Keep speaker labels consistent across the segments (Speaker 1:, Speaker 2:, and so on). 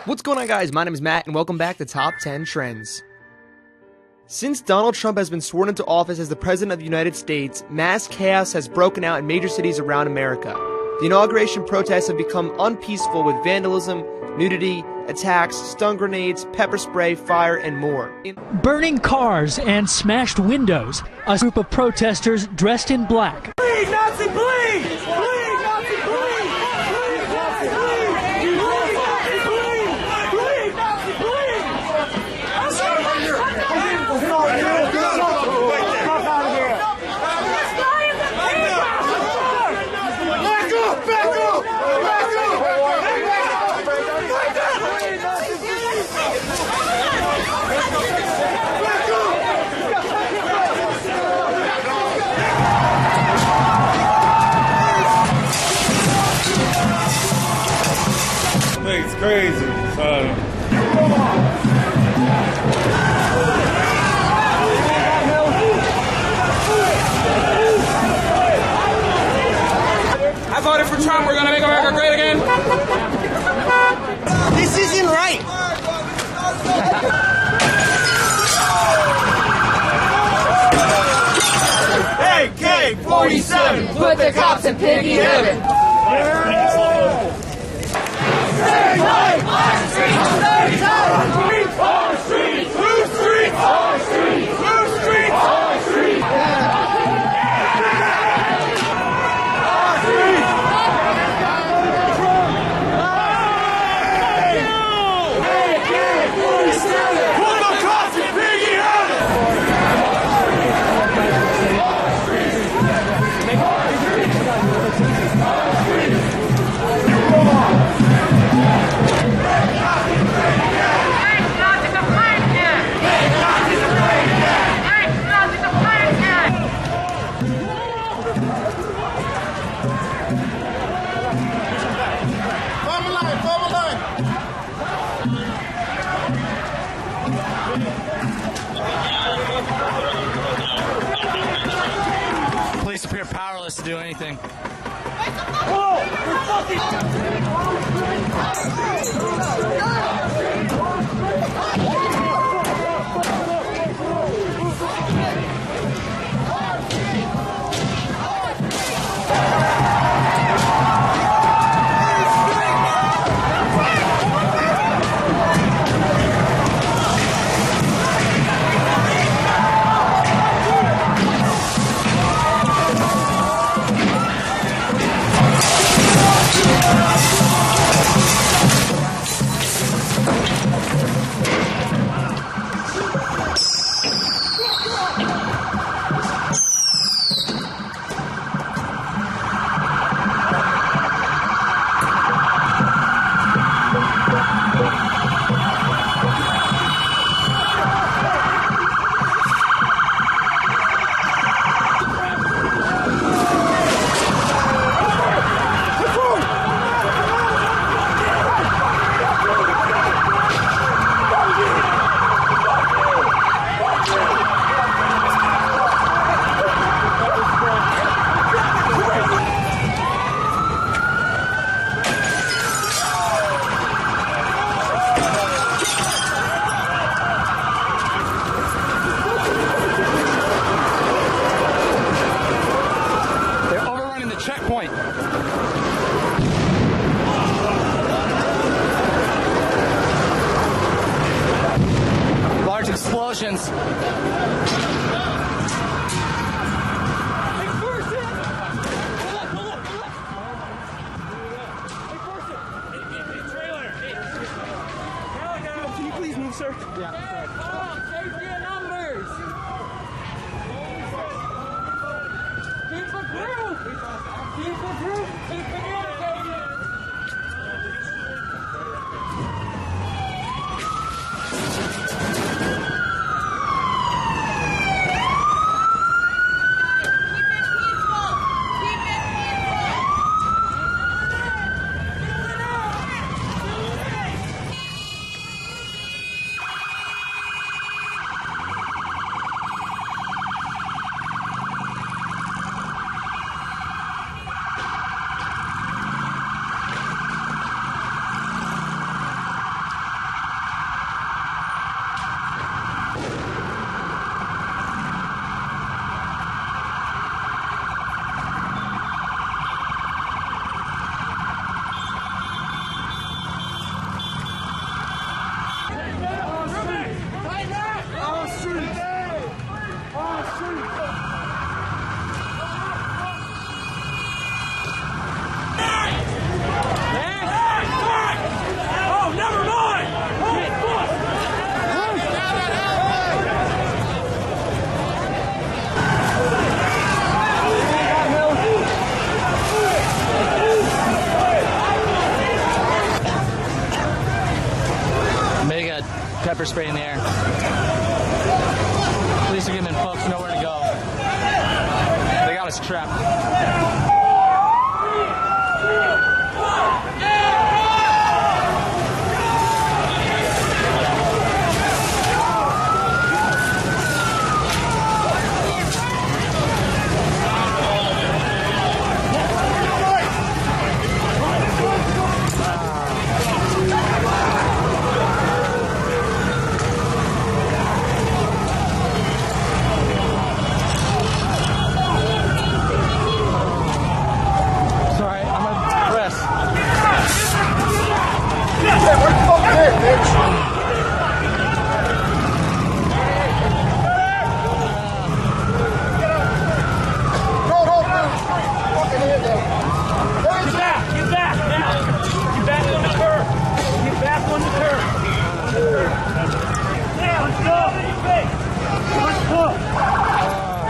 Speaker 1: What's going on, guys? My name is Matt, and welcome back to Top 10 Trends. Since Donald Trump has been sworn into office as the President of the United States, mass chaos has broken out in major cities around America. The inauguration protests have become unpeaceful with vandalism, nudity, attacks, stun grenades, pepper spray, fire, and more.
Speaker 2: Burning cars and smashed windows. A group of protesters dressed in black.
Speaker 3: Bleed, Nazi, bleed! Bleed, Nazi, bleed! Bleed, Nazi, bleed! Bleed, Nazi, bleed! Bleed, Nazi, bleed! I'm sorry, right here. Get out of here. Back up! Back up! Back
Speaker 4: It's crazy.
Speaker 5: I voted for Trump. We're going to make America great again.
Speaker 3: This isn't right. AK-47,
Speaker 6: Put the cops in piggy heaven.
Speaker 3: Stay light! On streets, stay tight! On streets, blue streets, on streets, blue streets, on streets, Put the cops in piggy
Speaker 7: Police appear powerless to do anything. Checkpoint. Large explosions.
Speaker 3: Can you please move, sir?
Speaker 6: Yeah. Safety in numbers. Keep the group. Keep the group. Keep communicating.
Speaker 7: pepper spray in the air. Police are giving folks nowhere to go. They got us trapped.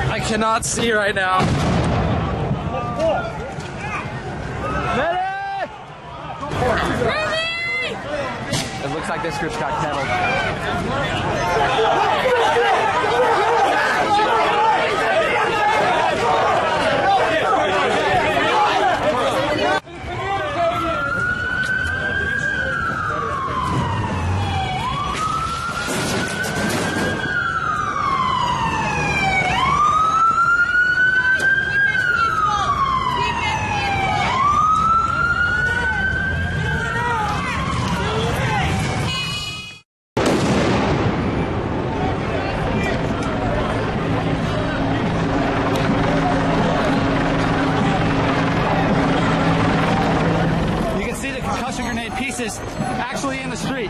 Speaker 7: I cannot see right now. It looks like this group's got kettled. Pieces actually in the street.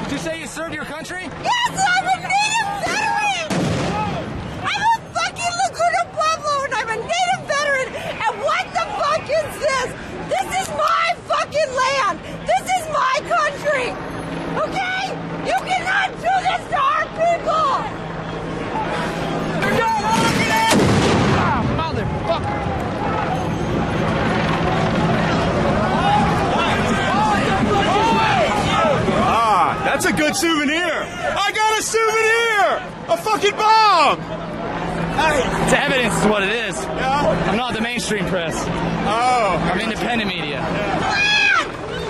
Speaker 7: Did you say you served your country?
Speaker 4: Yes, I'm a native veteran! I'm a fucking Laguna Pueblo and I'm a native veteran! And what the fuck is this? This is my fucking land! This is my country! Okay? You cannot do this to our people!
Speaker 3: That's a good souvenir. I got a souvenir. A fucking bomb.
Speaker 7: It's evidence is what it is.
Speaker 3: Yeah.
Speaker 7: I'm not the mainstream press.
Speaker 3: Oh.
Speaker 7: I'm independent media.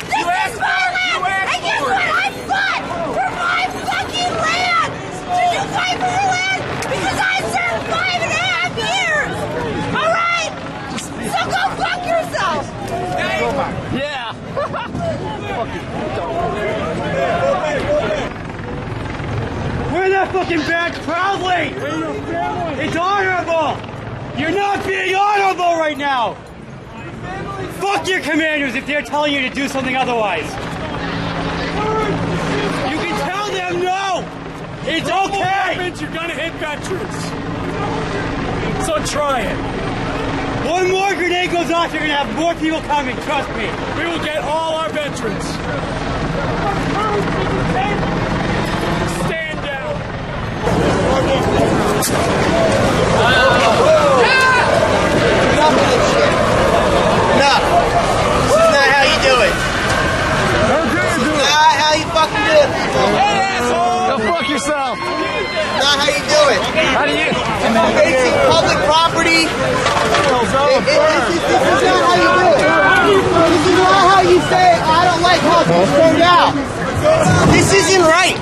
Speaker 4: This is my land! And guess what? I fought for my fucking land! Did you fight for your land? Because I served 5.5 years! Alright? So go fuck yourself!
Speaker 7: Yeah.
Speaker 8: Wear that fucking badge proudly! It's honorable! You're not being honorable right now! Fuck your commanders if they're telling you to do something otherwise! You can tell them no! It's okay!
Speaker 3: You're gonna hit veterans. So try it.
Speaker 8: One more grenade goes off, you're gonna have more people coming, trust me!
Speaker 3: We will get all our veterans. Stand down.
Speaker 9: Enough of this shit. Enough. This is not how you do it. This is not how you fucking do it, people.
Speaker 7: Go fuck yourself.
Speaker 9: Not how you do it.
Speaker 7: How do you?
Speaker 9: Facing public property. This is not how you do it. This is not how you say, I don't like how this turned out. This isn't right.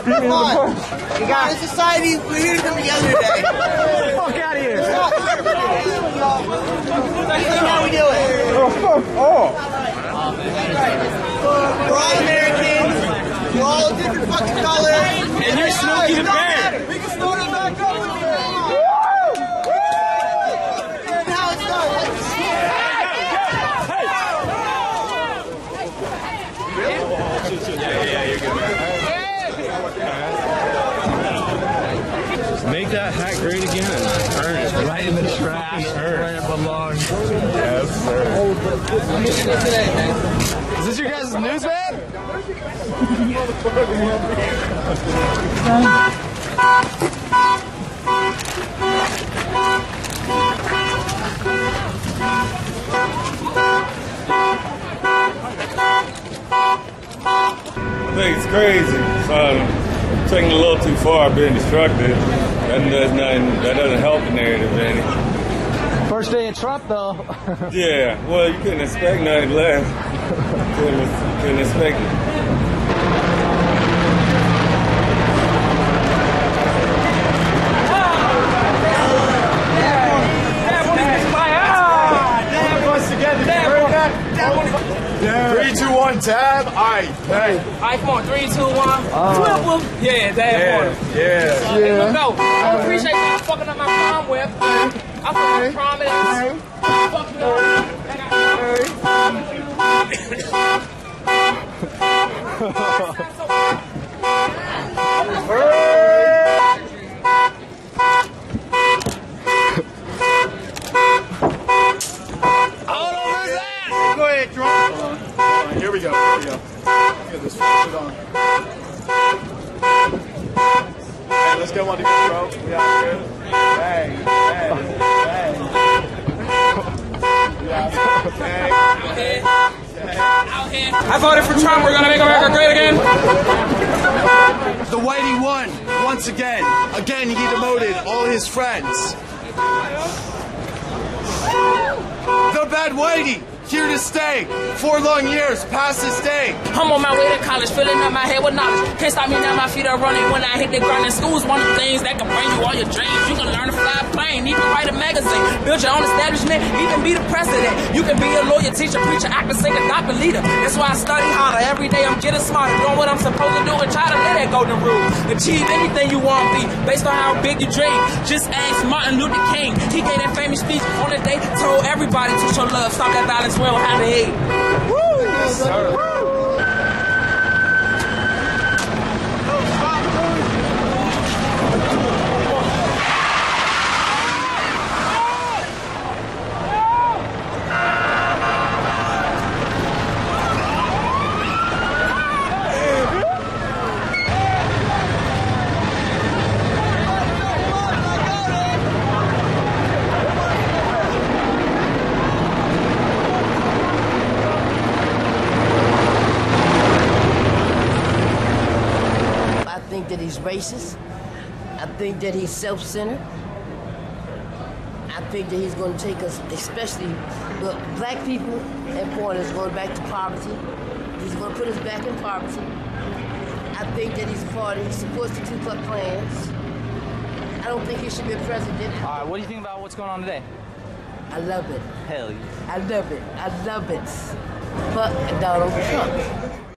Speaker 9: Come on. We got a society. We're here to come together today.
Speaker 7: Get the fuck out of here.
Speaker 9: This is how we do it. We're all Americans. We're all different fucking colors.
Speaker 3: And you're Smokey the Bear.
Speaker 9: We can start it back up again. Now it's done.
Speaker 3: Make that hat great again. Earn it.
Speaker 7: Right in the trash. Where it belongs.
Speaker 3: Yes, sir.
Speaker 7: Is this your guys' news van?
Speaker 10: crazy. So taking it a little too far, being destructive. That doesn't help the narrative any.
Speaker 7: First day of Trump, though.
Speaker 10: Yeah, well, you couldn't expect nothing less. Couldn't expect it.
Speaker 3: Yeah. 3, 2, 1, tab. Alright, hey.
Speaker 6: Alright, come on. 3, 2, 1. 12 of them. Yeah, dab on him.
Speaker 3: Yeah.
Speaker 6: Hey, look, go. I appreciate y'all fucking up my prom whip. I fucking promise. Fuck you.
Speaker 3: Go ahead, drunk. Here we go. Let's get this shit on. Hey, let's go on to good, bro. We out good. Bang, bang, bang.
Speaker 5: I voted for Trump. We're gonna make America great again.
Speaker 3: The Whitey won once again. Again, he demoted all his friends. The bad Whitey. Here to stay. 4 long years past this day.
Speaker 6: I'm on my way to college, filling up my head with knowledge. Can't stop me now, my feet are running when I hit the ground. And school's one of the things that can bring you all your dreams. You can learn to fly a plane, even write a magazine, build your own establishment, even be the president. You can be a lawyer, teacher, preacher, actor, singer, doctor, leader. That's why I study harder. Every day I'm getting smarter, doing what I'm supposed to do and try to live that golden rule. Achieve anything you want to be, based on how big you dream. Just ask Martin Luther King. He gave that famous speech on the day, told everybody to show love, stop that violence, well, how to hate. Woo! Yes, sir. Woo!
Speaker 11: I think that he's racist. I think that he's self-centered. I think that he's going to take us, especially the black people and foreigners, going back to poverty. He's going to put us back in poverty. I think that he's he supports the Ku Klux Klans. I don't think he should be a president.
Speaker 7: All right, what do you think about what's going on today?
Speaker 11: I love it.
Speaker 7: Hell yeah.
Speaker 11: I love it. I love it. Fuck Donald Trump.